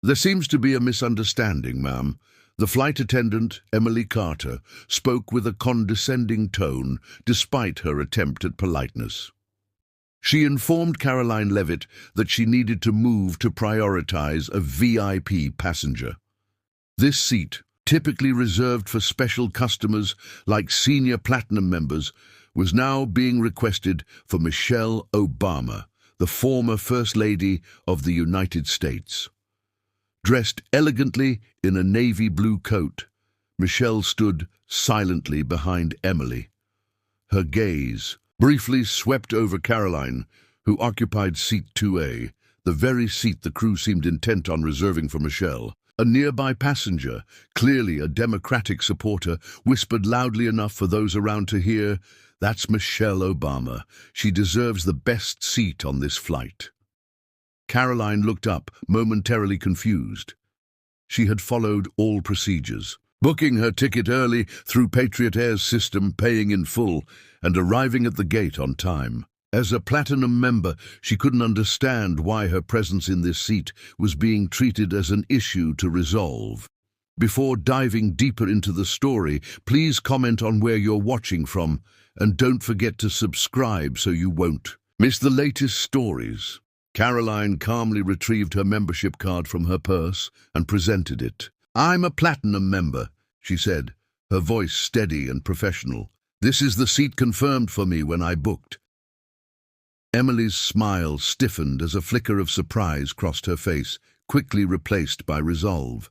There seems to be a misunderstanding, ma'am. The flight attendant, Emily Carter, spoke with a condescending tone despite her attempt at politeness. She informed Karoline Leavitt that she needed to move to prioritize a VIP passenger. This seat, typically reserved for special customers like senior platinum members, was now being requested for Michelle Obama, the former First Lady of the United States. Dressed elegantly in a navy blue coat, Michelle stood silently behind Emily. Her gaze briefly swept over Karoline, who occupied seat 2A, the very seat the crew seemed intent on reserving for Michelle. A nearby passenger, clearly a Democratic supporter, whispered loudly enough for those around to hear, "That's Michelle Obama. She deserves the best seat on this flight." Karoline looked up, momentarily confused. She had followed all procedures, booking her ticket early through Patriot Air's system, paying in full, and arriving at the gate on time. As a platinum member, she couldn't understand why her presence in this seat was being treated as an issue to resolve. Before diving deeper into the story, please comment on where you're watching from, and don't forget to subscribe so you won't miss the latest stories. Karoline calmly retrieved her membership card from her purse and presented it. "I'm a platinum member," she said, her voice steady and professional. "This is the seat confirmed for me when I booked." Emily's smile stiffened as a flicker of surprise crossed her face, quickly replaced by resolve.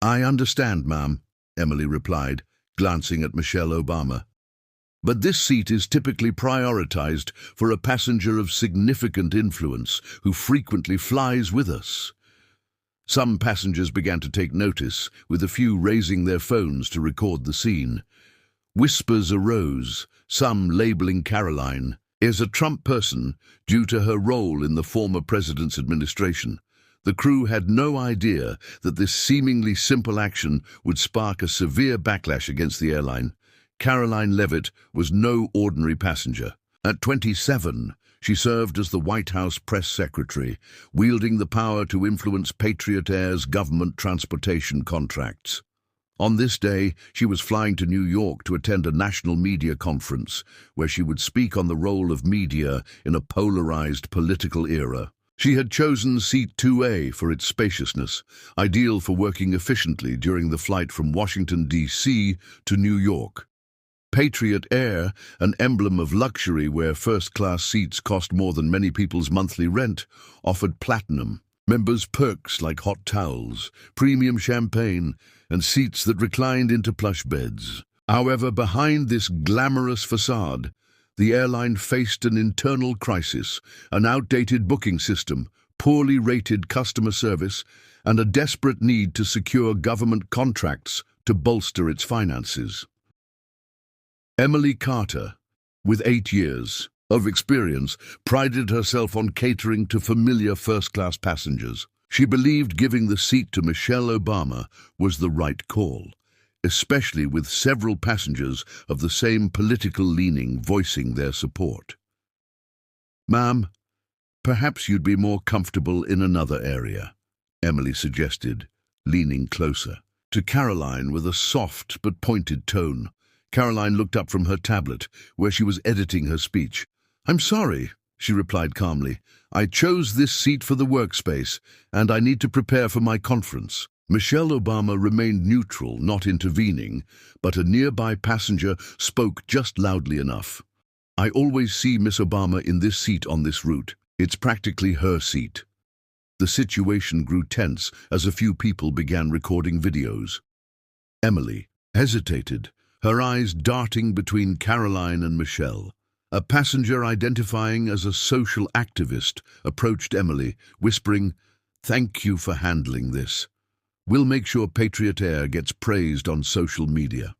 "I understand, ma'am," Emily replied, glancing at Michelle Obama. "But this seat is typically prioritized for a passenger of significant influence who frequently flies with us." Some passengers began to take notice, with a few raising their phones to record the scene. Whispers arose, some labeling Karoline as a Trump person due to her role in the former president's administration. The crew had no idea that this seemingly simple action would spark a severe backlash against the airline. Karoline Leavitt was no ordinary passenger. At 27, she served as the White House press secretary, wielding the power to influence Patriot Air's government transportation contracts. On this day, she was flying to New York to attend a national media conference, where she would speak on the role of media in a polarized political era. She had chosen seat 2A for its spaciousness, ideal for working efficiently during the flight from Washington, D.C. to New York. Patriot Air, an emblem of luxury where first-class seats cost more than many people's monthly rent, offered platinum members perks like hot towels, premium champagne, and seats that reclined into plush beds. However, behind this glamorous facade, the airline faced an internal crisis, an outdated booking system, poorly rated customer service, and a desperate need to secure government contracts to bolster its finances. Emily Carter, with 8 years of experience, prided herself on catering to familiar first-class passengers. She believed giving the seat to Michelle Obama was the right call, especially with several passengers of the same political leaning voicing their support. "Ma'am, perhaps you'd be more comfortable in another area," Emily suggested, leaning closer. To Karoline with a soft but pointed tone, Karoline looked up from her tablet, where she was editing her speech. "I'm sorry," she replied calmly. "I chose this seat for the workspace, and I need to prepare for my conference." Michelle Obama remained neutral, not intervening, but a nearby passenger spoke just loudly enough. "I always see Miss Obama in this seat on this route. It's practically her seat." The situation grew tense as a few people began recording videos. Emily hesitated, her eyes darting between Karoline and Michelle. A passenger identifying as a social activist approached Emily, whispering, "Thank you for handling this. We'll make sure Patriot Air gets praised on social media."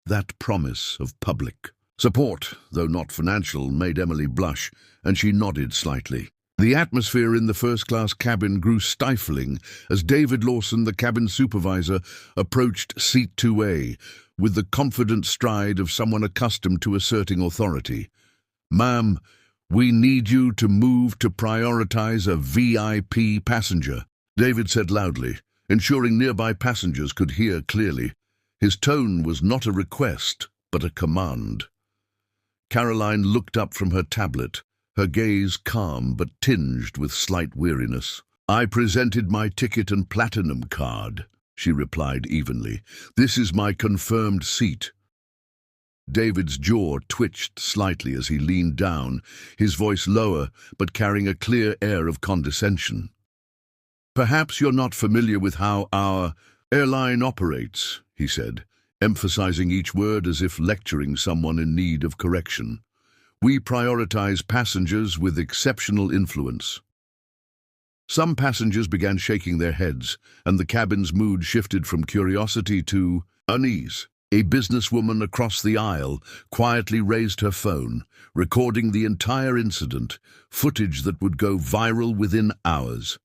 That promise of public support, though not financial, made Emily blush, and she nodded slightly. The atmosphere in the first-class cabin grew stifling as David Lawson, the cabin supervisor, approached seat 2A with the confident stride of someone accustomed to asserting authority. "Ma'am, we need you to move to prioritize a VIP passenger." David said loudly, ensuring nearby passengers could hear clearly. His tone was not a request, but a command. Karoline looked up from her tablet, her gaze calm but tinged with slight weariness. "I presented my ticket and platinum card," she replied evenly. "This is my confirmed seat." David's jaw twitched slightly as he leaned down, his voice lower but carrying a clear air of condescension. "Perhaps you're not familiar with how our airline operates," he said, emphasizing each word as if lecturing someone in need of correction. "We prioritize passengers with exceptional influence." Some passengers began shaking their heads, and the cabin's mood shifted from curiosity to unease. A businesswoman across the aisle quietly raised her phone, recording the entire incident, footage that would go viral within hours.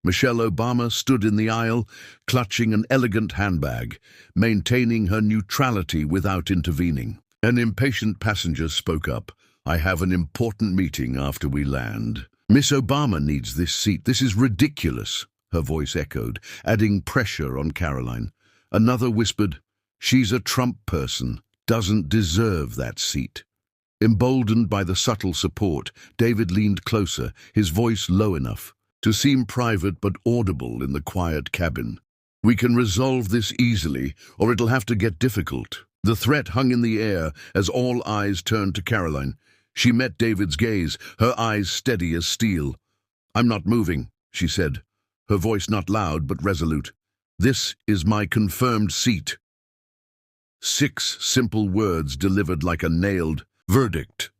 Michelle Obama stood in the aisle, clutching an elegant handbag, maintaining her neutrality without intervening. An impatient passenger spoke up. "I have an important meeting after we land. Miss Obama needs this seat. This is ridiculous," her voice echoed, adding pressure on Karoline. Another whispered, "She's a Trump person, doesn't deserve that seat." Emboldened by the subtle support, David leaned closer, his voice low enough to seem private but audible in the quiet cabin. "We can resolve this easily, or it'll have to get difficult." The threat hung in the air as all eyes turned to Karoline. She met David's gaze, her eyes steady as steel. "I'm not moving," she said, her voice not loud but resolute. "This is my confirmed seat." 6 simple words delivered like a nailed verdict.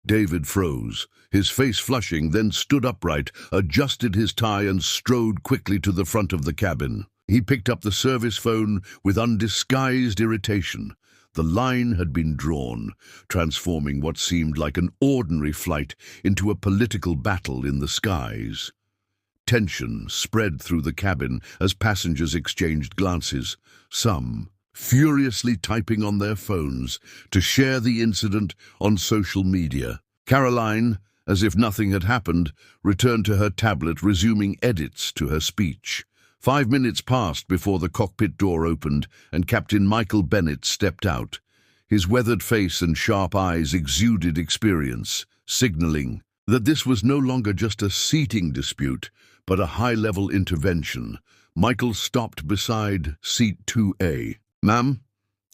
David froze, his face flushing, then stood upright, adjusted his tie and strode quickly to the front of the cabin. He picked up the service phone with undisguised irritation. The line had been drawn, transforming what seemed like an ordinary flight into a political battle in the skies. Tension spread through the cabin as passengers exchanged glances, some furiously typing on their phones to share the incident on social media. Karoline, as if nothing had happened, returned to her tablet, resuming edits to her speech. 5 minutes passed before the cockpit door opened and Captain Michael Bennett stepped out. His weathered face and sharp eyes exuded experience, signaling that this was no longer just a seating dispute, but a high-level intervention. Michael stopped beside seat 2A. "Ma'am,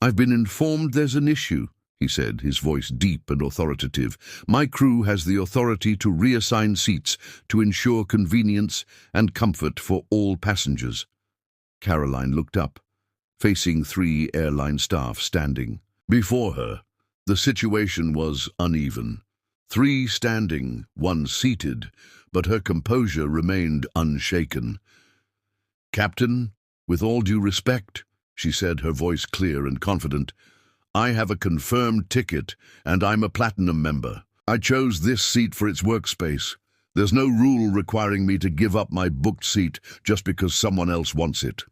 I've been informed there's an issue," he said, his voice deep and authoritative. "My crew has the authority to reassign seats to ensure convenience and comfort for all passengers." Karoline looked up, facing 3 airline staff standing before her. The situation was uneven. 3 standing, 1 seated, but her composure remained unshaken. "Captain, with all due respect," she said, her voice clear and confident, "I have a confirmed ticket, and I'm a platinum member. I chose this seat for its workspace. There's no rule requiring me to give up my booked seat just because someone else wants it."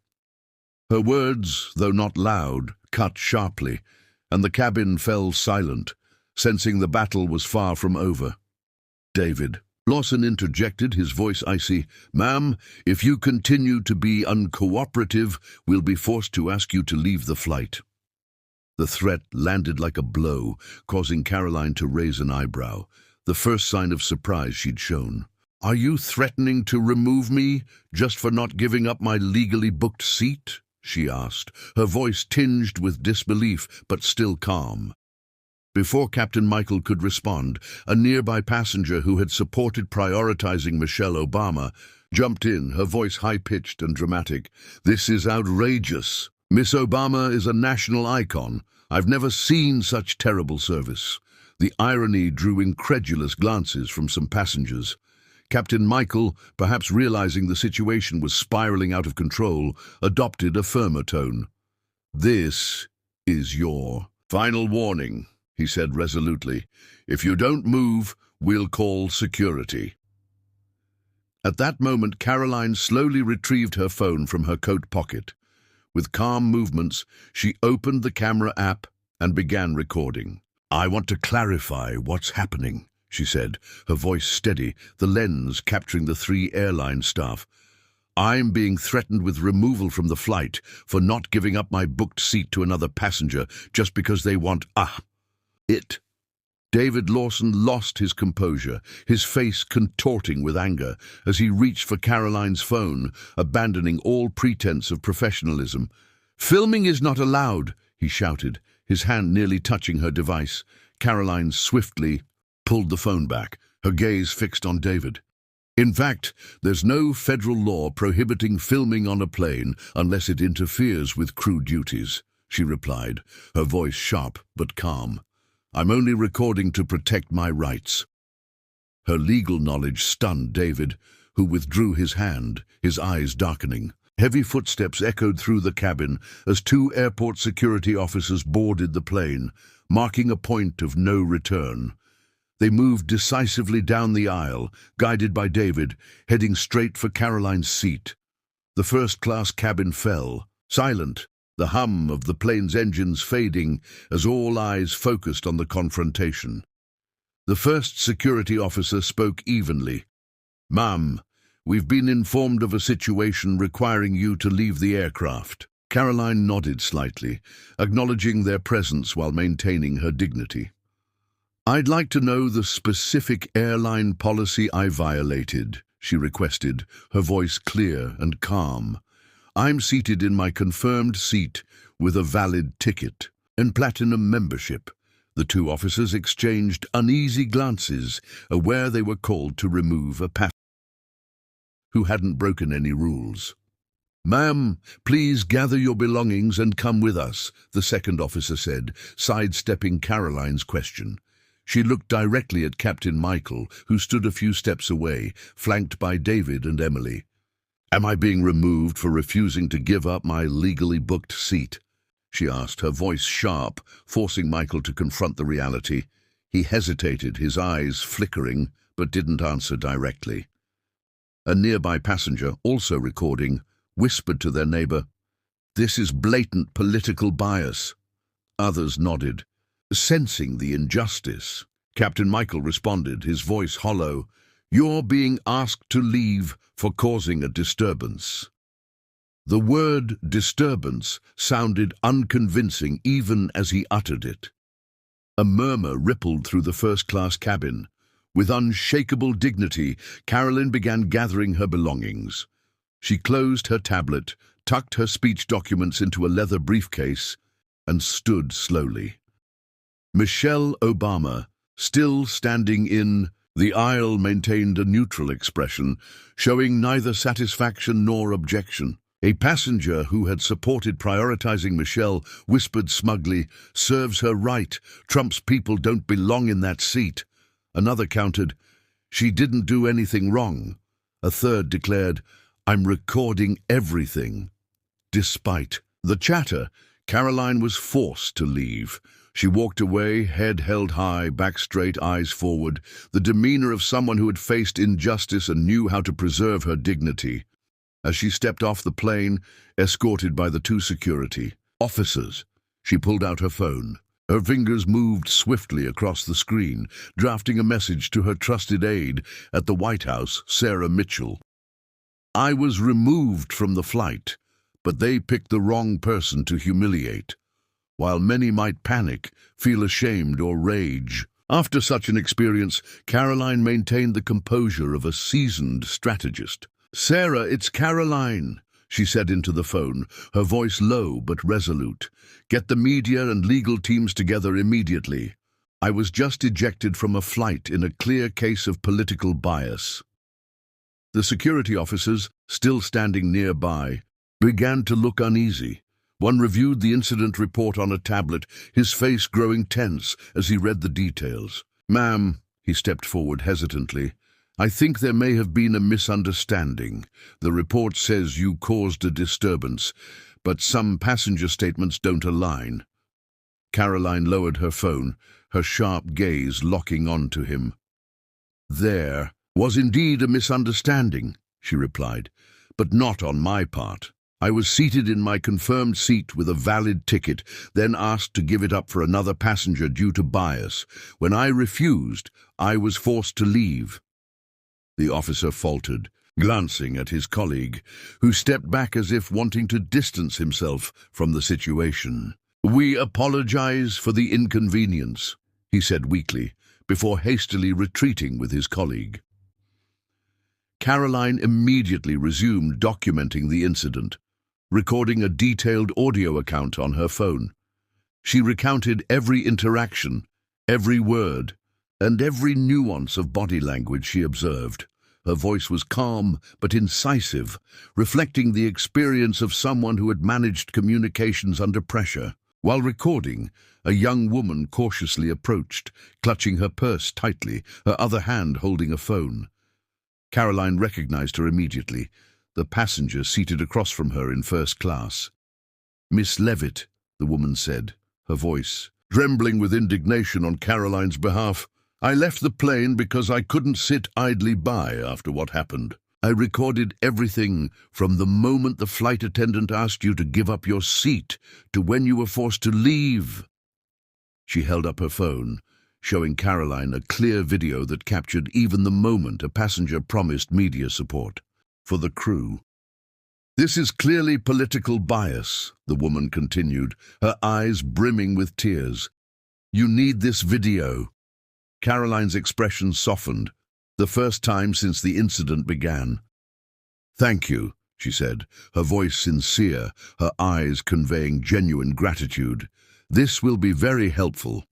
Her words, though not loud, cut sharply, and the cabin fell silent, sensing the battle was far from over. "David," Lawson interjected, his voice icy, "Ma'am, if you continue to be uncooperative, we'll be forced to ask you to leave the flight." The threat landed like a blow, causing Karoline to raise an eyebrow, the first sign of surprise she'd shown. "Are you threatening to remove me just for not giving up my legally booked seat?" she asked, her voice tinged with disbelief but still calm. Before Captain Michael could respond, a nearby passenger who had supported prioritizing Michelle Obama jumped in, her voice high-pitched and dramatic. "This is outrageous. Miss Obama is a national icon. I've never seen such terrible service." The irony drew incredulous glances from some passengers. Captain Michael, perhaps realizing the situation was spiraling out of control, adopted a firmer tone. "This is your final warning," he said resolutely. "If you don't move, we'll call security." At that moment, Karoline slowly retrieved her phone from her coat pocket. With calm movements, she opened the camera app and began recording. "I want to clarify what's happening," she said, her voice steady, the lens capturing the 3 airline staff. I'm being threatened with removal from the flight for not giving up my booked seat to another passenger just because they want it. David Lawson lost his composure, his face contorting with anger as he reached for Karoline's phone, abandoning all pretense of professionalism. "Filming is not allowed," he shouted, his hand nearly touching her device. Karoline swiftly pulled the phone back, her gaze fixed on David. "In fact, there's no federal law prohibiting filming on a plane unless it interferes with crew duties," she replied, her voice sharp but calm. "I'm only recording to protect my rights." Her legal knowledge stunned David, who withdrew his hand, his eyes darkening. Heavy footsteps echoed through the cabin as 2 airport security officers boarded the plane, marking a point of no return. They moved decisively down the aisle, guided by David, heading straight for Karoline's seat. The first-class cabin fell, silent, the hum of the plane's engines fading as all eyes focused on the confrontation. The first security officer spoke evenly. "Ma'am, we've been informed of a situation requiring you to leave the aircraft." Karoline nodded slightly, acknowledging their presence while maintaining her dignity. "I'd like to know the specific airline policy I violated," she requested, her voice clear and calm. "I'm seated in my confirmed seat with a valid ticket and platinum membership." The 2 officers exchanged uneasy glances, aware they were called to remove a passenger who hadn't broken any rules. "Ma'am, please gather your belongings and come with us," the second officer said, sidestepping Karoline's question. She looked directly at Captain Michael, who stood a few steps away, flanked by David and Emily. "Am I being removed for refusing to give up my legally booked seat?" she asked, her voice sharp, forcing Michael to confront the reality. He hesitated, his eyes flickering, but didn't answer directly. A nearby passenger, also recording, whispered to their neighbor, "This is blatant political bias." Others nodded, sensing the injustice. Captain Michael responded, his voice hollow, "You're being asked to leave for causing a disturbance." The word disturbance sounded unconvincing even as he uttered it. A murmur rippled through the first-class cabin. With unshakable dignity, Karoline began gathering her belongings. She closed her tablet, tucked her speech documents into a leather briefcase, and stood slowly. Michelle Obama, still standing in the aisle, maintained a neutral expression, showing neither satisfaction nor objection. A passenger who had supported prioritizing Michelle whispered smugly, "Serves her right. Trump's people don't belong in that seat." Another countered, "She didn't do anything wrong." A third declared, "I'm recording everything." Despite the chatter, Karoline was forced to leave. She walked away, head held high, back straight, eyes forward, the demeanor of someone who had faced injustice and knew how to preserve her dignity. As she stepped off the plane, escorted by the 2 security officers, she pulled out her phone. Her fingers moved swiftly across the screen, drafting a message to her trusted aide at the White House, Sarah Mitchell. "I was removed from the flight, but they picked the wrong person to humiliate. While many might panic, feel ashamed or rage." After such an experience, Karoline maintained the composure of a seasoned strategist. "Sarah, it's Karoline," she said into the phone, her voice low but resolute. "Get the media and legal teams together immediately. I was just ejected from a flight in a clear case of political bias." The security officers, still standing nearby, began to look uneasy. One reviewed the incident report on a tablet, his face growing tense as he read the details. "Ma'am," he stepped forward hesitantly, "I think there may have been a misunderstanding. The report says you caused a disturbance, but some passenger statements don't align." Karoline lowered her phone, her sharp gaze locking onto him. "There was indeed a misunderstanding," she replied, "but not on my part. I was seated in my confirmed seat with a valid ticket, then asked to give it up for another passenger due to bias. When I refused, I was forced to leave." The officer faltered, glancing at his colleague, who stepped back as if wanting to distance himself from the situation. "We apologize for the inconvenience," he said weakly, before hastily retreating with his colleague. Karoline immediately resumed documenting the incident, recording a detailed audio account on her phone. She recounted every interaction, every word, and every nuance of body language she observed. Her voice was calm but incisive, reflecting the experience of someone who had managed communications under pressure. While recording, a young woman cautiously approached, clutching her purse tightly, her other hand holding a phone. Karoline recognized her immediately, the passenger seated across from her in first class. "Miss Leavitt," the woman said, her voice trembling with indignation on Karoline's behalf. "I left the plane because I couldn't sit idly by after what happened. I recorded everything from the moment the flight attendant asked you to give up your seat to when you were forced to leave." She held up her phone, showing Karoline a clear video that captured even the moment a passenger promised media support for the crew. "This is clearly political bias," the woman continued, her eyes brimming with tears. "You need this video." Karoline's expression softened, the first time since the incident began. "Thank you," she said, her voice sincere, her eyes conveying genuine gratitude. "This will be very helpful."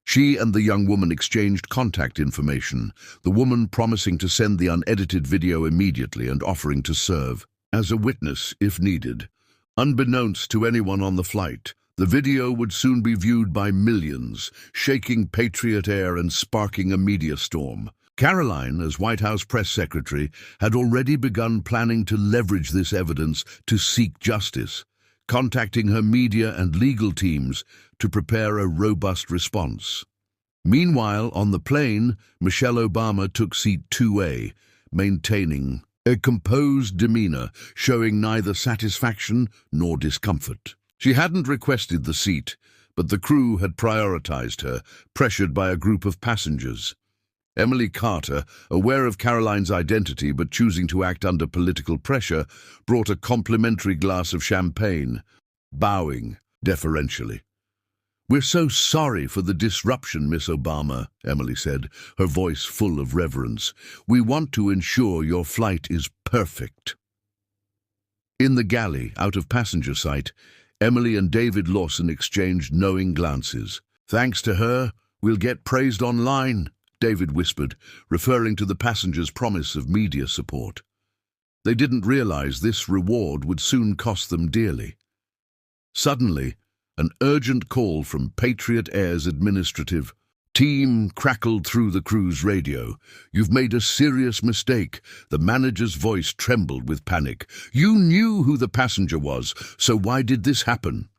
She and the young woman exchanged contact information, the woman promising to send the unedited video immediately and offering to serve as a witness if needed. Unbeknownst to anyone on the flight, the video would soon be viewed by millions, shaking Patriot Air and sparking a media storm. Karoline, as White House press secretary, had already begun planning to leverage this evidence to seek justice, contacting her media and legal teams to prepare a robust response. Meanwhile, on the plane, Michelle Obama took seat 2A, maintaining a composed demeanor, showing neither satisfaction nor discomfort. She hadn't requested the seat, but the crew had prioritized her, pressured by a group of passengers. Emily Carter, aware of Karoline's identity but choosing to act under political pressure, brought a complimentary glass of champagne, bowing deferentially. "We're so sorry for the disruption, Miss Obama," Emily said, her voice full of reverence. "We want to ensure your flight is perfect." In the galley, out of passenger sight, Emily and David Lawson exchanged knowing glances. "Thanks to her, we'll get praised online," David whispered, referring to the passengers' promise of media support. They didn't realize this reward would soon cost them dearly. Suddenly, an urgent call from Patriot Air's administrative team crackled through the crew's radio. "You've made a serious mistake." The manager's voice trembled with panic. "You knew who the passenger was, so why did this happen?"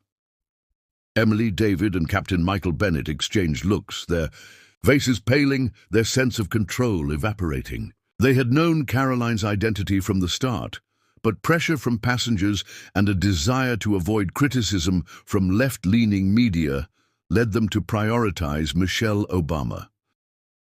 Emily, David, and Captain Michael Bennett exchanged looks, their faces paling, their sense of control evaporating. They had known Karoline's identity from the start, but pressure from passengers and a desire to avoid criticism from left-leaning media led them to prioritize Michelle Obama.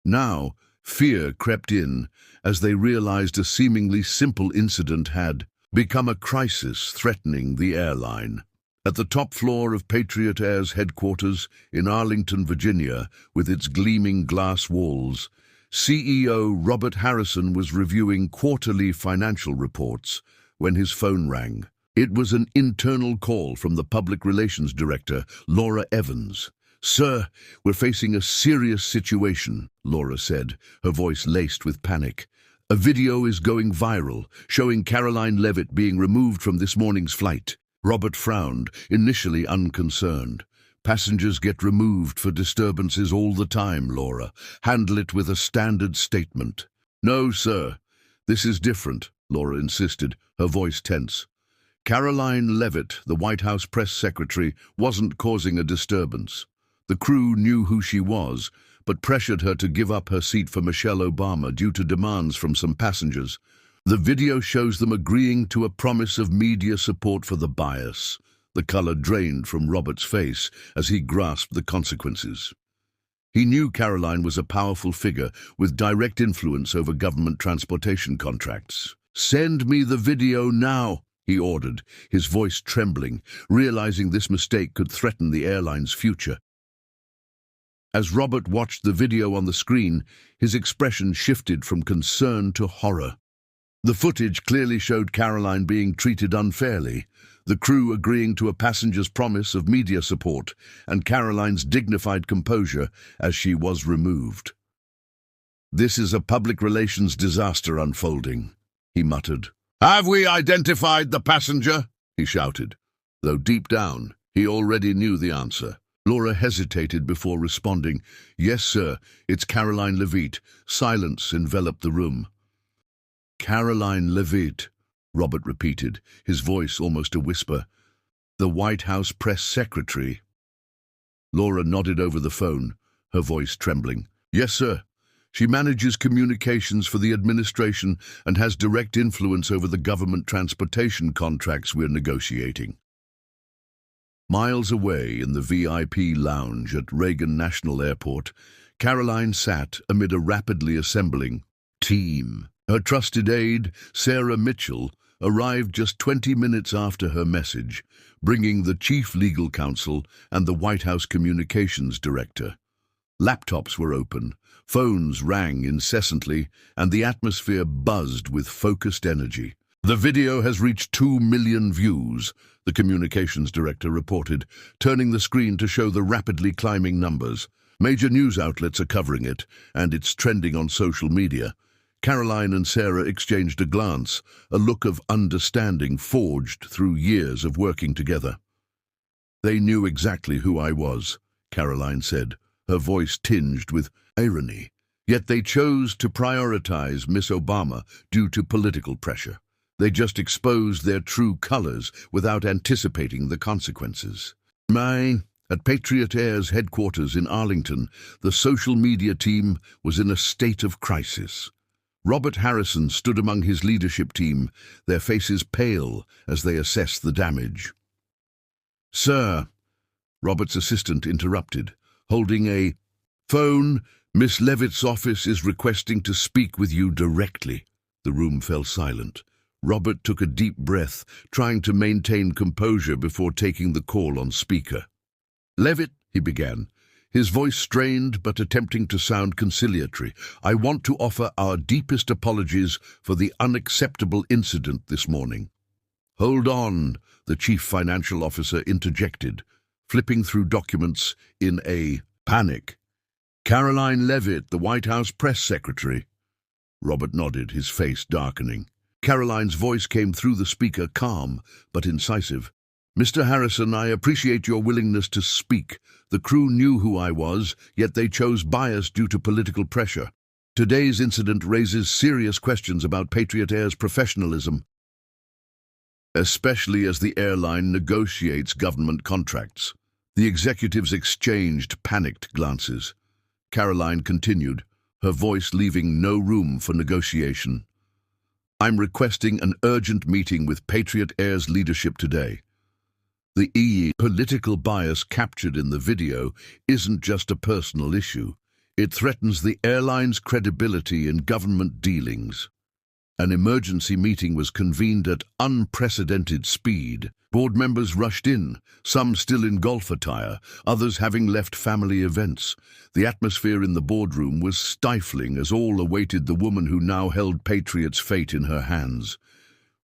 Now, fear crept in as they realized a seemingly simple incident had become a crisis threatening the airline. At the top floor of Patriot Air's headquarters in Arlington, Virginia, with its gleaming glass walls, CEO Robert Harrison was reviewing quarterly financial reports when his phone rang. It was an internal call from the Public Relations Director, Laura Evans. "Sir, we're facing a serious situation," Laura said, her voice laced with panic. "A video is going viral, showing Karoline Leavitt being removed from this morning's flight." Robert frowned, initially unconcerned. "Passengers get removed for disturbances all the time, Laura. Handle it with a standard statement." "No, sir. This is different," Laura insisted, her voice tense. Karoline Leavitt, the White House press secretary, wasn't causing a disturbance. The crew knew who she was, but pressured her to give up her seat for Michelle Obama due to demands from some passengers. The video shows them agreeing to a promise of media support for the bias. The color drained from Robert's face as he grasped the consequences. He knew Karoline was a powerful figure with direct influence over government transportation contracts. "Send me the video now," he ordered, his voice trembling, realizing this mistake could threaten the airline's future. As Robert watched the video on the screen, his expression shifted from concern to horror. The footage clearly showed Karoline being treated unfairly, the crew agreeing to a passenger's promise of media support, and Karoline's dignified composure as she was removed. "This is a public relations disaster unfolding," he muttered. "Have we identified the passenger?" he shouted, though deep down he already knew the answer. Laura hesitated before responding. "Yes, sir, it's Karoline Leavitt." Silence enveloped the room. "Karoline Leavitt," Robert repeated, his voice almost a whisper. "The White House press secretary." Laura nodded over the phone, her voice trembling. "Yes, sir. She manages communications for the administration and has direct influence over the government transportation contracts we're negotiating." Miles away in the VIP lounge at Reagan National Airport, Karoline sat amid a rapidly assembling team. Her trusted aide, Sarah Mitchell, arrived just 20 minutes after her message, bringing the chief legal counsel and the White House communications director. Laptops were open, phones rang incessantly, and the atmosphere buzzed with focused energy. "The video has reached 2 million views," the communications director reported, turning the screen to show the rapidly climbing numbers. "Major news outlets are covering it, and it's trending on social media." Karoline and Sarah exchanged a glance, a look of understanding forged through years of working together. "They knew exactly who I was," Karoline said, her voice tinged with irony. "Yet they chose to prioritize Miss Obama due to political pressure. They just exposed their true colors without anticipating the consequences." At Patriot Air's headquarters in Arlington, the social media team was in a state of crisis. Robert Harrison stood among his leadership team, their faces pale as they assessed the damage. "Sir," Robert's assistant interrupted, holding a phone, "Miss Leavitt's office is requesting to speak with you directly." The room fell silent. Robert took a deep breath, trying to maintain composure before taking the call on speaker. "Leavitt," he began, his voice strained but attempting to sound conciliatory, "I want to offer our deepest apologies for the unacceptable incident this morning." "Hold on," the chief financial officer interjected, flipping through documents in a panic. "Karoline Leavitt, the White House press secretary." Robert nodded, his face darkening. Karoline's voice came through the speaker, calm but incisive. "Mr. Harrison, I appreciate your willingness to speak. The crew knew who I was, yet they chose bias due to political pressure. Today's incident raises serious questions about Patriot Air's professionalism, especially as the airline negotiates government contracts." The executives exchanged panicked glances. Karoline continued, her voice leaving no room for negotiation. "I'm requesting an urgent meeting with Patriot Air's leadership today. The political bias captured in the video isn't just a personal issue. It threatens the airline's credibility in government dealings." An emergency meeting was convened at unprecedented speed. Board members rushed in, some still in golf attire, others having left family events. The atmosphere in the boardroom was stifling as all awaited the woman who now held Patriot's fate in her hands.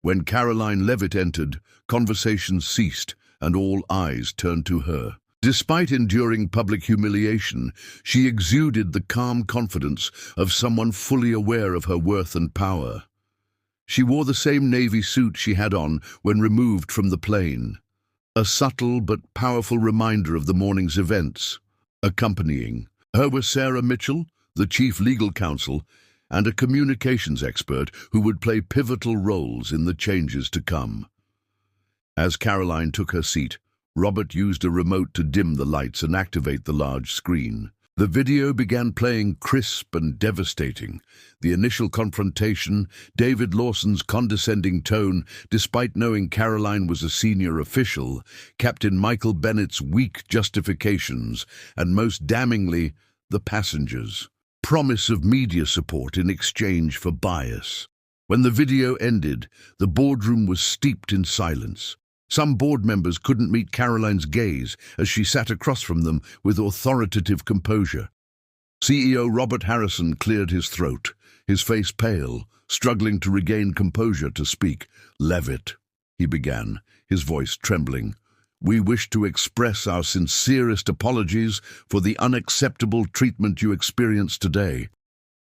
When Karoline Leavitt entered, conversations ceased and all eyes turned to her. Despite enduring public humiliation, she exuded the calm confidence of someone fully aware of her worth and power. She wore the same navy suit she had on when removed from the plane, a subtle but powerful reminder of the morning's events. Accompanying her were Sarah Mitchell, the chief legal counsel, and a communications expert who would play pivotal roles in the changes to come. As Karoline took her seat, Robert used a remote to dim the lights and activate the large screen. The video began playing crisp and devastating. The initial confrontation, David Lawson's condescending tone, despite knowing Karoline was a senior official, Captain Michael Bennett's weak justifications, and most damningly, the passengers. Promise of media support in exchange for bias. When the video ended, the boardroom was steeped in silence. Some board members couldn't meet Karoline's gaze as she sat across from them with authoritative composure. CEO Robert Harrison cleared his throat, his face pale, struggling to regain composure to speak. "Leavitt," he began, his voice trembling, "we wish to express our sincerest apologies for the unacceptable treatment you experienced today.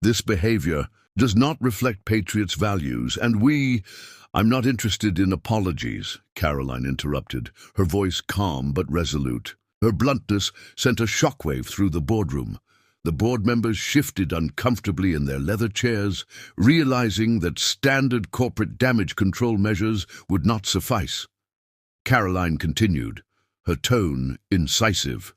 This behavior does not reflect Patriots' values, and I'm not interested in apologies," Karoline interrupted, her voice calm but resolute. Her bluntness sent a shockwave through the boardroom. The board members shifted uncomfortably in their leather chairs, realizing that standard corporate damage control measures would not suffice. Karoline continued, her tone incisive.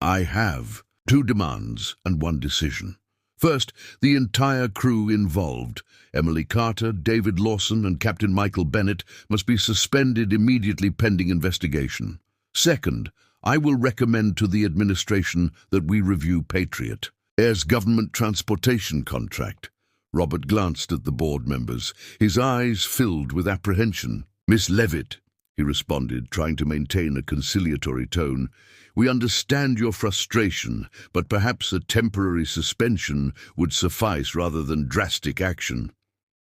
"I have 2 demands and 1 decision. First, the entire crew involved, Emily Carter, David Lawson, and Captain Michael Bennett, must be suspended immediately pending investigation. Second, I will recommend to the administration that we review Patriot Air's government transportation contract." Robert glanced at the board members, his eyes filled with apprehension. "Miss Leavitt," he responded, trying to maintain a conciliatory tone, "we understand your frustration, but perhaps a temporary suspension would suffice rather than drastic action.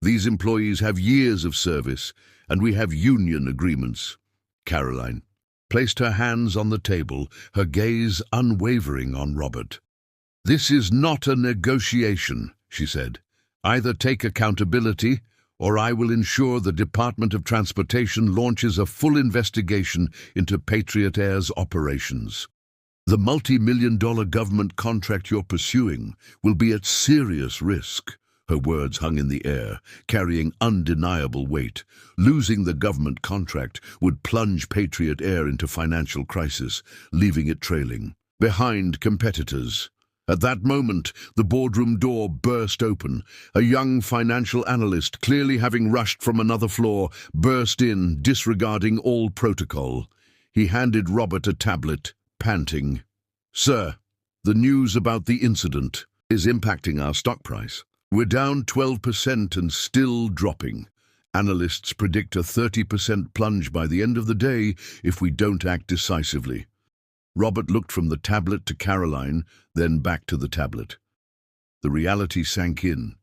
These employees have years of service, and we have union agreements." Karoline placed her hands on the table, her gaze unwavering on Robert. "This is not a negotiation," she said. "Either take accountability, or I will ensure the Department of Transportation launches a full investigation into Patriot Air's operations. The multi-million-dollar government contract you're pursuing will be at serious risk." Her words hung in the air, carrying undeniable weight. Losing the government contract would plunge Patriot Air into financial crisis, leaving it trailing behind competitors. At that moment, the boardroom door burst open. A young financial analyst, clearly having rushed from another floor, burst in, disregarding all protocol. He handed Robert a tablet, panting. "Sir, the news about the incident is impacting our stock price. We're down 12% and still dropping. Analysts predict a 30% plunge by the end of the day if we don't act decisively." Robert looked from the tablet to Karoline, then back to the tablet. The reality sank in.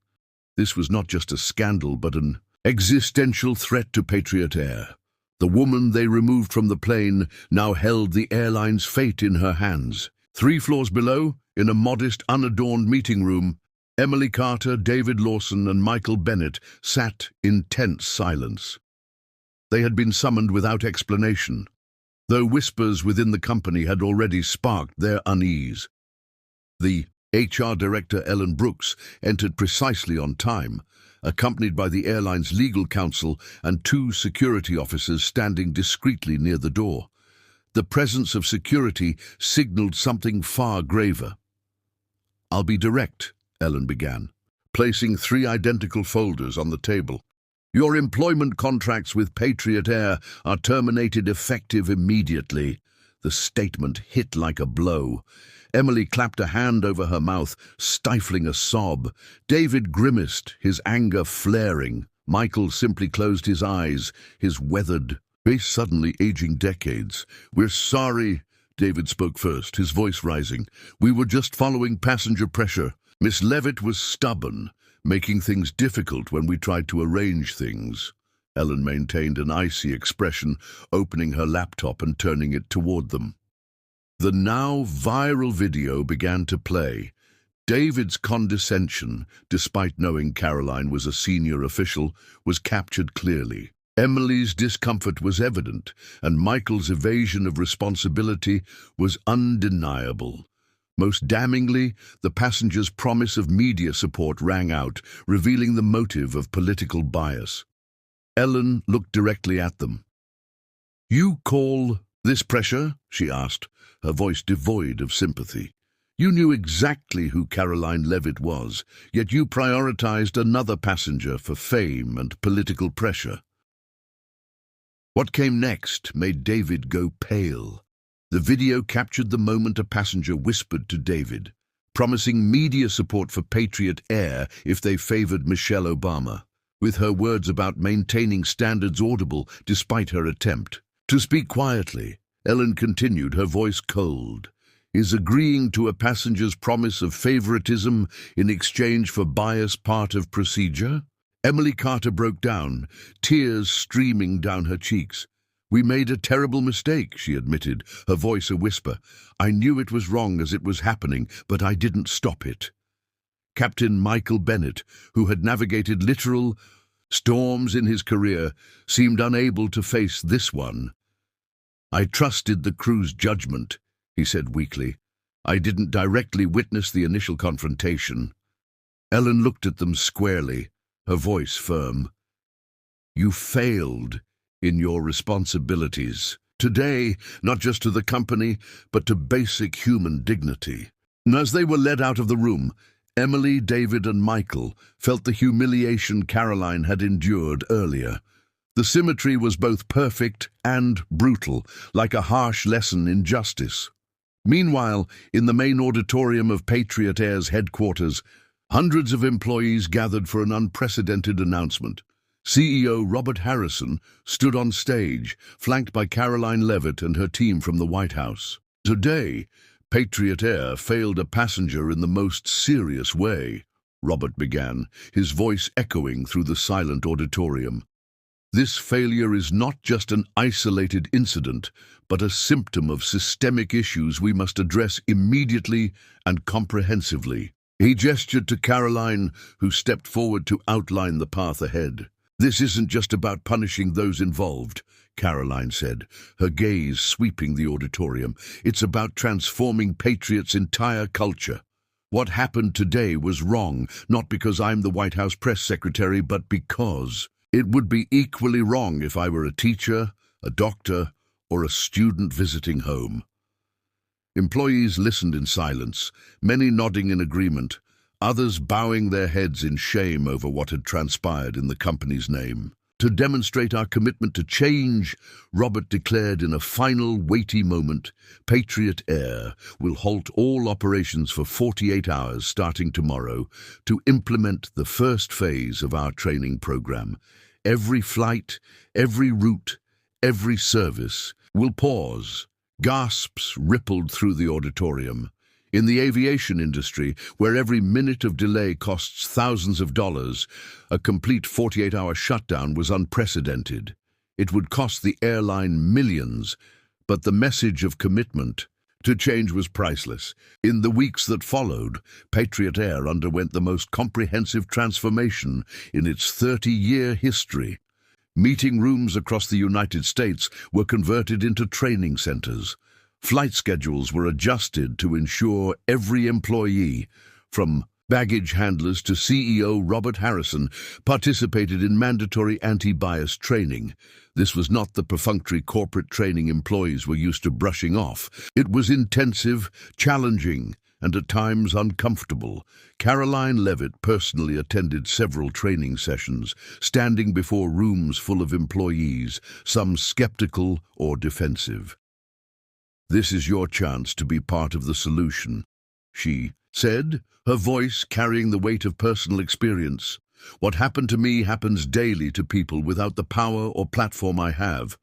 This was not just a scandal, but an existential threat to Patriot Air. The woman they removed from the plane now held the airline's fate in her hands. 3 floors below, in a modest, unadorned meeting room, Emily Carter, David Lawson, and Michael Bennett sat in tense silence. They had been summoned without explanation, though whispers within the company had already sparked their unease. The HR Director, Ellen Brooks, entered precisely on time, accompanied by the airline's legal counsel and 2 security officers standing discreetly near the door. The presence of security signaled something far graver. "I'll be direct," Ellen began, placing 3 identical folders on the table. "Your employment contracts with Patriot Air are terminated effective immediately." The statement hit like a blow. Emily clapped a hand over her mouth, stifling a sob. David grimaced, his anger flaring. Michael simply closed his eyes, his weathered face suddenly aging decades. "We're sorry," David spoke first, his voice rising. "We were just following passenger pressure. Miss Leavitt was stubborn, making things difficult when we tried to arrange things." Ellen maintained an icy expression, opening her laptop and turning it toward them. The now viral video began to play. David's condescension, despite knowing Karoline was a senior official, was captured clearly. Emily's discomfort was evident, and Michael's evasion of responsibility was undeniable. Most damningly, the passengers' promise of media support rang out, revealing the motive of political bias. Ellen looked directly at them. "You call this pressure?" she asked, her voice devoid of sympathy. "You knew exactly who Karoline Leavitt was, yet you prioritized another passenger for fame and political pressure." What came next made David go pale. The video captured the moment a passenger whispered to David, promising media support for Patriot Air if they favored Michelle Obama, with her words about maintaining standards audible despite her attempt to speak quietly. Ellen continued, her voice cold. Is agreeing to a passenger's promise of favoritism in exchange for bias part of procedure? Emily Carter broke down, tears streaming down her cheeks. We made a terrible mistake, she admitted, her voice a whisper. I knew it was wrong as it was happening, but I didn't stop it. Captain Michael Bennett, who had navigated literal storms in his career, seemed unable to face this one. I trusted the crew's judgment, he said weakly. I didn't directly witness the initial confrontation. Ellen looked at them squarely, her voice firm. You failed in your responsibilities. Today, not just to the company, but to basic human dignity. And as they were led out of the room, Emily, David, and Michael felt the humiliation Karoline had endured earlier. The symmetry was both perfect and brutal, like a harsh lesson in justice. Meanwhile, in the main auditorium of Patriot Air's headquarters, hundreds of employees gathered for an unprecedented announcement. CEO Robert Harrison stood on stage, flanked by Karoline Leavitt and her team from the White House. Today, Patriot Air failed a passenger in the most serious way, Robert began, his voice echoing through the silent auditorium. This failure is not just an isolated incident, but a symptom of systemic issues we must address immediately and comprehensively. He gestured to Karoline, who stepped forward to outline the path ahead. This isn't just about punishing those involved, Karoline said, her gaze sweeping the auditorium. It's about transforming Patriot's entire culture. What happened today was wrong, not because I'm the White House press secretary, but because it would be equally wrong if I were a teacher, a doctor, or a student visiting home. Employees listened in silence, many nodding in agreement, others bowing their heads in shame over what had transpired in the company's name. To demonstrate our commitment to change, Robert declared in a final weighty moment, Patriot Air will halt all operations for 48 hours starting tomorrow to implement the first phase of our training program. Every flight, every route, every service will pause. Gasps rippled through the auditorium. In the aviation industry, where every minute of delay costs thousands of dollars, a complete 48-hour shutdown was unprecedented. It would cost the airline millions, but the message of commitment to change was priceless. In the weeks that followed, Patriot Air underwent the most comprehensive transformation in its 30-year history. Meeting rooms across the United States were converted into training centers. Flight schedules were adjusted to ensure every employee, from baggage handlers to CEO Robert Harrison, participated in mandatory anti-bias training. This was not the perfunctory corporate training employees were used to brushing off. It was intensive, challenging, and at times uncomfortable. Karoline Leavitt personally attended several training sessions, standing before rooms full of employees, some skeptical or defensive. This is your chance to be part of the solution, she said, her voice carrying the weight of personal experience. What happened to me happens daily to people without the power or platform I have.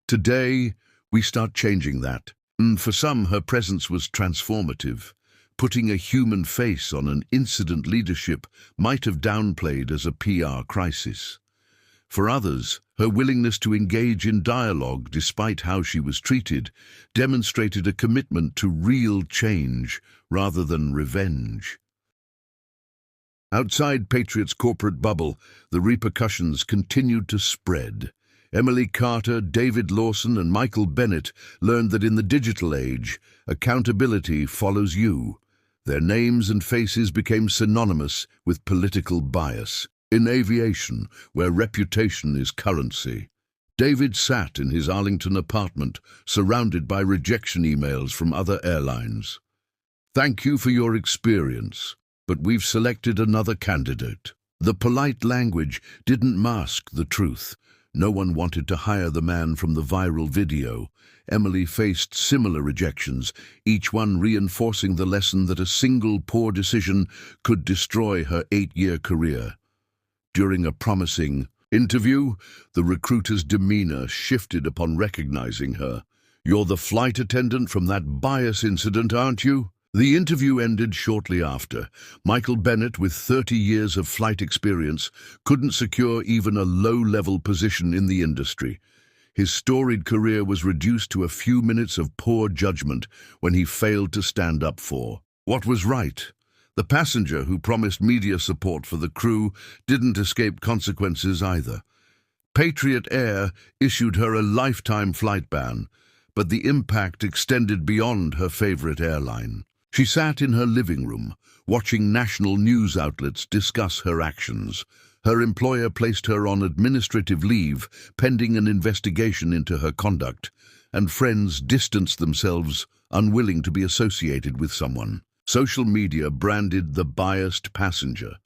Today, we start changing that. And for some, her presence was transformative. Putting a human face on an incident leadership might have downplayed as a PR crisis. For others, her willingness to engage in dialogue despite how she was treated demonstrated a commitment to real change rather than revenge. Outside Patriot's corporate bubble, the repercussions continued to spread. Emily Carter, David Lawson, and Michael Bennett learned that in the digital age, accountability follows you. Their names and faces became synonymous with political bias. In aviation, where reputation is currency, David sat in his Arlington apartment, surrounded by rejection emails from other airlines. Thank you for your experience, but we've selected another candidate. The polite language didn't mask the truth. No one wanted to hire the man from the viral video. Emily faced similar rejections, each one reinforcing the lesson that a single poor decision could destroy her 8-year career. During a promising interview, the recruiter's demeanor shifted upon recognizing her. "You're the flight attendant from that bias incident, aren't you?" The interview ended shortly after. Michael Bennett, with 30 years of flight experience, couldn't secure even a low-level position in the industry. His storied career was reduced to a few minutes of poor judgment when he failed to stand up for what was right. The passenger who promised media support for the crew didn't escape consequences either. Patriot Air issued her a lifetime flight ban, but the impact extended beyond her favorite airline. She sat in her living room, watching national news outlets discuss her actions. Her employer placed her on administrative leave, pending an investigation into her conduct, and friends distanced themselves, unwilling to be associated with someone. Social media branded the biased passenger.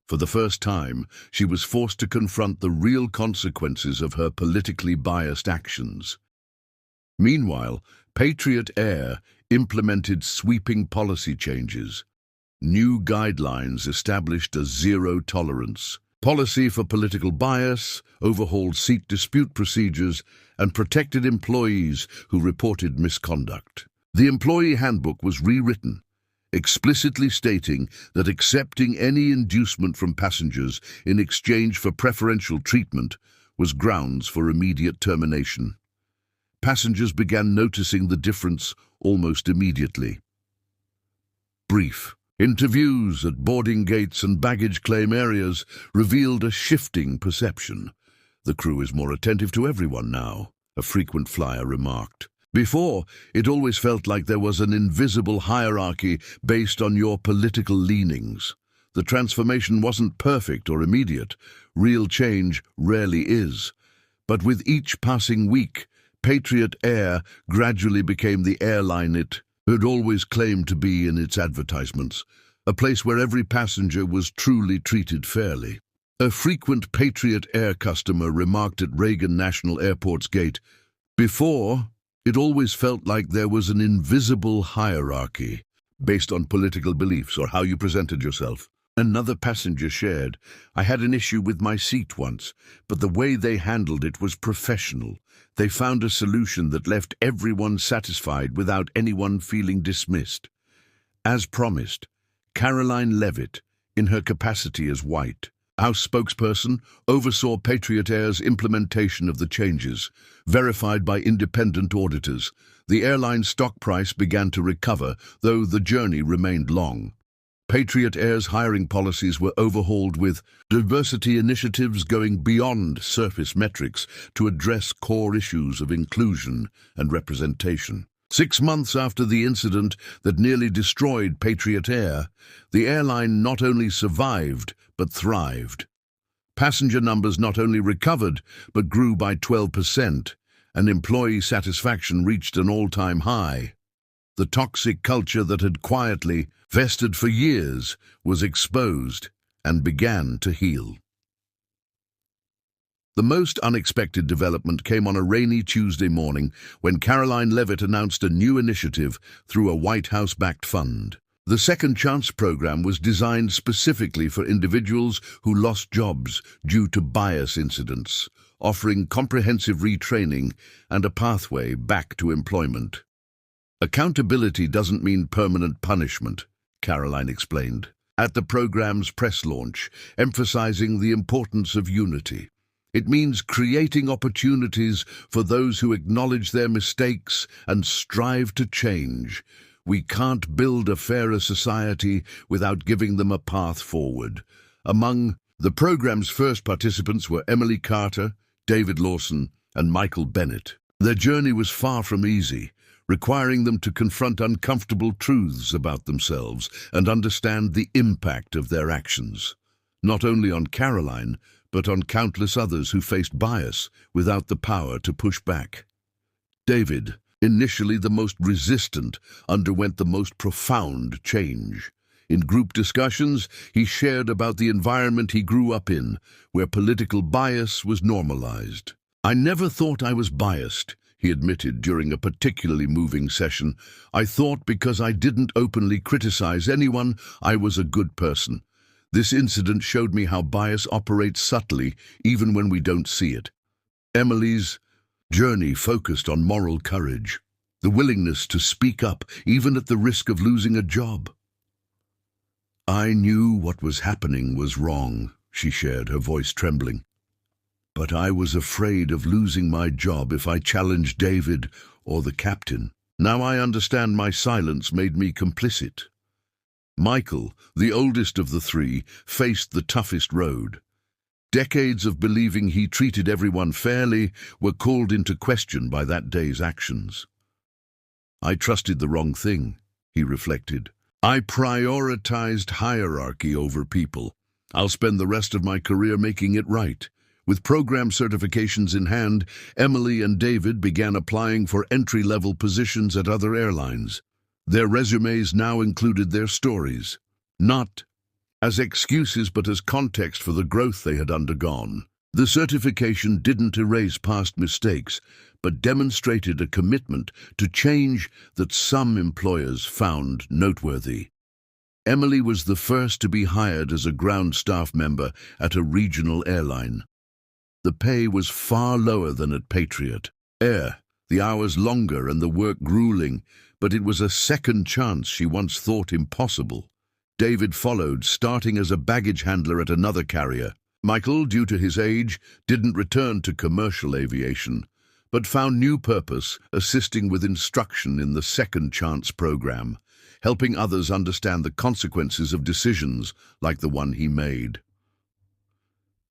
For the first time, she was forced to confront the real consequences of her politically biased actions. Meanwhile, Patriot Air implemented sweeping policy changes. New guidelines established a zero-tolerance policy for political bias, overhauled seat dispute procedures, and protected employees who reported misconduct. The employee handbook was rewritten, explicitly stating that accepting any inducement from passengers in exchange for preferential treatment was grounds for immediate termination. Passengers began noticing the difference almost immediately. Brief interviews at boarding gates and baggage claim areas revealed a shifting perception. "The crew is more attentive to everyone now," a frequent flyer remarked. "Before, it always felt like there was an invisible hierarchy based on your political leanings. The transformation wasn't perfect or immediate. Real change rarely is. But with each passing week, Patriot Air gradually became the airline it had always claimed to be in its advertisements, a place where every passenger was truly treated fairly." A frequent Patriot Air customer remarked at Reagan National Airport's gate, "Before, it always felt like there was an invisible hierarchy based on political beliefs or how you presented yourself." Another passenger shared, "I had an issue with my seat once, but the way they handled it was professional. They found a solution that left everyone satisfied without anyone feeling dismissed." As promised, Karoline Leavitt, in her capacity as White House spokesperson, oversaw Patriot Air's implementation of the changes. Verified by independent auditors, the airline's stock price began to recover, though the journey remained long. Patriot Air's hiring policies were overhauled, with diversity initiatives going beyond surface metrics to address core issues of inclusion and representation. 6 months after the incident that nearly destroyed Patriot Air, the airline not only survived but thrived. Passenger numbers not only recovered but grew by 12%, and employee satisfaction reached an all-time high. The toxic culture that had quietly festered for years was exposed and began to heal. The most unexpected development came on a rainy Tuesday morning when Karoline Leavitt announced a new initiative through a White House-backed fund. The Second Chance program was designed specifically for individuals who lost jobs due to bias incidents, offering comprehensive retraining and a pathway back to employment. "Accountability doesn't mean permanent punishment," Karoline explained at the program's press launch, emphasizing the importance of unity. "It means creating opportunities for those who acknowledge their mistakes and strive to change. We can't build a fairer society without giving them a path forward." Among the program's first participants were Emily Carter, David Lawson, and Michael Bennett. Their journey was far from easy, requiring them to confront uncomfortable truths about themselves and understand the impact of their actions, not only on Karoline, but on countless others who faced bias without the power to push back. David, initially the most resistant, underwent the most profound change. In group discussions, he shared about the environment he grew up in, where political bias was normalized. "I never thought I was biased," he admitted during a particularly moving session. "I thought because I didn't openly criticize anyone, I was a good person. This incident showed me how bias operates subtly, even when we don't see it." Emily's journey focused on moral courage, the willingness to speak up, even at the risk of losing a job. "I knew what was happening was wrong," she shared, her voice trembling. "But I was afraid of losing my job if I challenged David or the captain. Now I understand my silence made me complicit." Michael, the oldest of the three, faced the toughest road. Decades of believing he treated everyone fairly were called into question by that day's actions. "I trusted the wrong thing," he reflected. "I prioritized hierarchy over people. I'll spend the rest of my career making it right." With program certifications in hand, Emily and David began applying for entry-level positions at other airlines. Their resumes now included their stories, not as excuses but as context for the growth they had undergone. The certification didn't erase past mistakes, but demonstrated a commitment to change that some employers found noteworthy. Emily was the first to be hired as a ground staff member at a regional airline. The pay was far lower than at Patriot Air, the hours longer and the work grueling, but it was a second chance she once thought impossible. David followed, starting as a baggage handler at another carrier. Michael, due to his age, didn't return to commercial aviation, but found new purpose assisting with instruction in the Second Chance program, helping others understand the consequences of decisions like the one he made.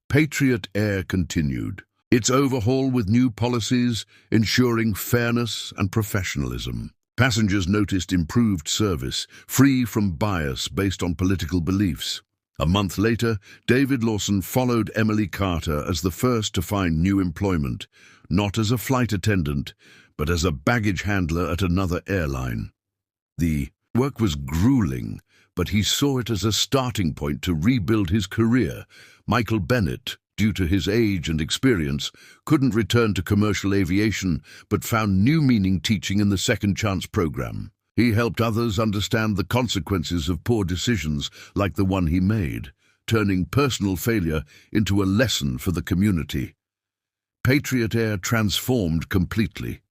Patriot Air continued its overhaul with new policies, ensuring fairness and professionalism. Passengers noticed improved service, free from bias based on political beliefs. A month later, David Lawson followed Emily Carter as the first to find new employment, not as a flight attendant, but as a baggage handler at another airline. The work was grueling, but he saw it as a starting point to rebuild his career. Michael Bennett, due to his age and experience, couldn't return to commercial aviation, but found new meaning teaching in the Second Chance program. He helped others understand the consequences of poor decisions like the one he made, turning personal failure into a lesson for the community. Patriot Air transformed completely.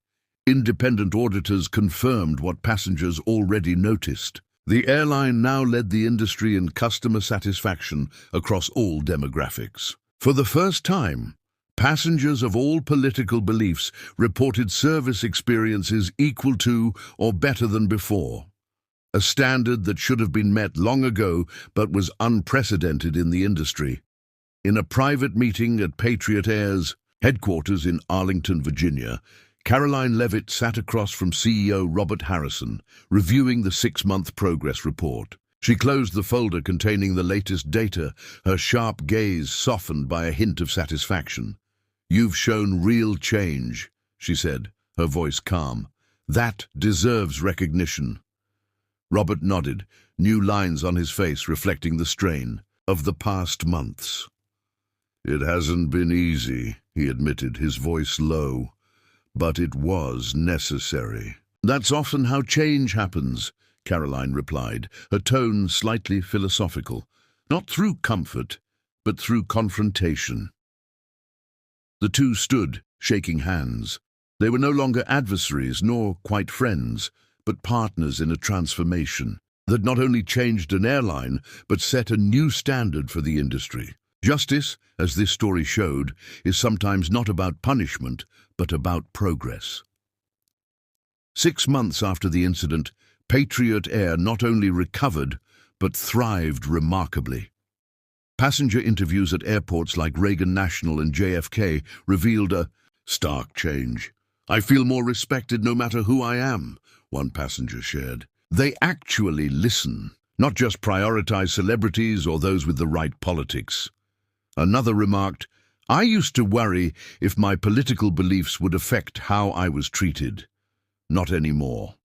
Independent auditors confirmed what passengers already noticed. The airline now led the industry in customer satisfaction across all demographics. For the first time, passengers of all political beliefs reported service experiences equal to or better than before, a standard that should have been met long ago but was unprecedented in the industry. In a private meeting at Patriot Air's headquarters in Arlington, Virginia, Karoline Leavitt sat across from CEO Robert Harrison, reviewing the 6-month progress report. She closed the folder containing the latest data, her sharp gaze softened by a hint of satisfaction. "You've shown real change," she said, her voice calm. "That deserves recognition." Robert nodded, new lines on his face reflecting the strain of the past months. "It hasn't been easy," he admitted, his voice low. "But it was necessary." "That's often how change happens," Karoline replied, her tone slightly philosophical. "Not through comfort, but through confrontation." The two stood, shaking hands. They were no longer adversaries nor quite friends, but partners in a transformation that not only changed an airline, but set a new standard for the industry. Justice, as this story showed, is sometimes not about punishment, but about progress. 6 months after the incident, Patriot Air not only recovered, but thrived remarkably. Passenger interviews at airports like Reagan National and JFK revealed a stark change. "I feel more respected no matter who I am," one passenger shared. "They actually listen, not just prioritize celebrities or those with the right politics." Another remarked, "I used to worry if my political beliefs would affect how I was treated. Not anymore."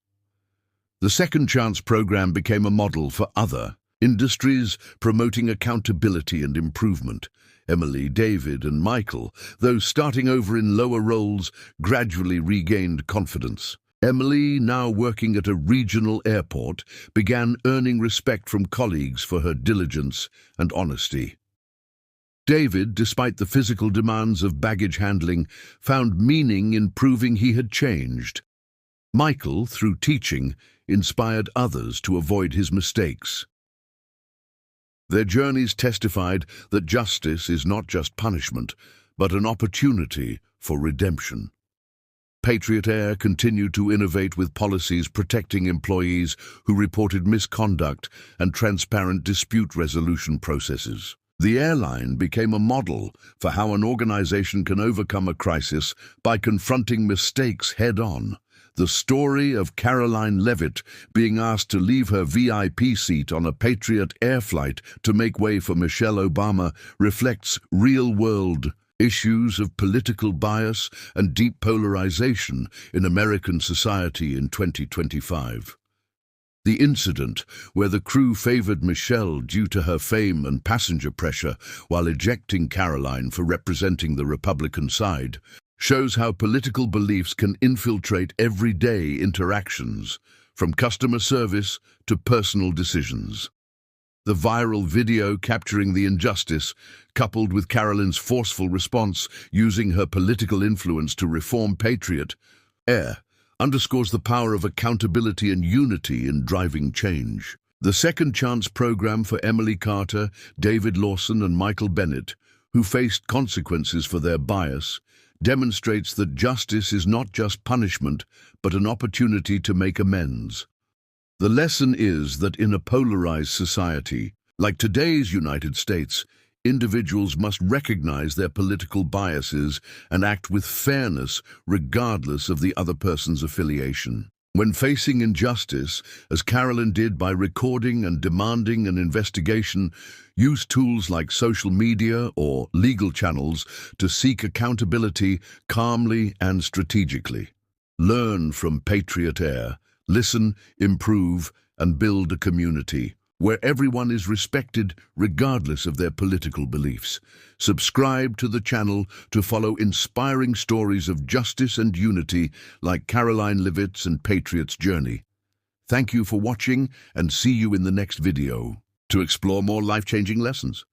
The Second Chance program became a model for other Industries promoting accountability and improvement. Emily, David, and Michael, those starting over in lower roles, gradually regained confidence. Emily, now working at a regional airport, began earning respect from colleagues for her diligence and honesty. David, despite the physical demands of baggage handling, found meaning in proving he had changed. Michael, through teaching, inspired others to avoid his mistakes. Their journeys testified that justice is not just punishment, but an opportunity for redemption. Patriot Air continued to innovate with policies protecting employees who reported misconduct and transparent dispute resolution processes. The airline became a model for how an organization can overcome a crisis by confronting mistakes head-on. The story of Karoline Leavitt being asked to leave her VIP seat on a Patriot Air flight to make way for Michelle Obama reflects real-world issues of political bias and deep polarization in American society in 2025. The incident, where the crew favored Michelle due to her fame and passenger pressure while ejecting Karoline for representing the Republican side, shows how political beliefs can infiltrate everyday interactions, from customer service to personal decisions. The viral video capturing the injustice, coupled with Karoline's forceful response using her political influence to reform Patriot Air, underscores the power of accountability and unity in driving change. The Second Chance program for Emily Carter, David Lawson, and Michael Bennett, who faced consequences for their bias, demonstrates that justice is not just punishment, but an opportunity to make amends. The lesson is that in a polarized society, like today's United States, individuals must recognize their political biases and act with fairness regardless of the other person's affiliation. When facing injustice, as Karoline did by recording and demanding an investigation, use tools like social media or legal channels to seek accountability calmly and strategically. Learn from Patriot Air, listen, improve, and build a community where everyone is respected regardless of their political beliefs. Subscribe to the channel to follow inspiring stories of justice and unity like Karoline Leavitt's and Patriot's journey. Thank you for watching and see you in the next video to explore more life-changing lessons.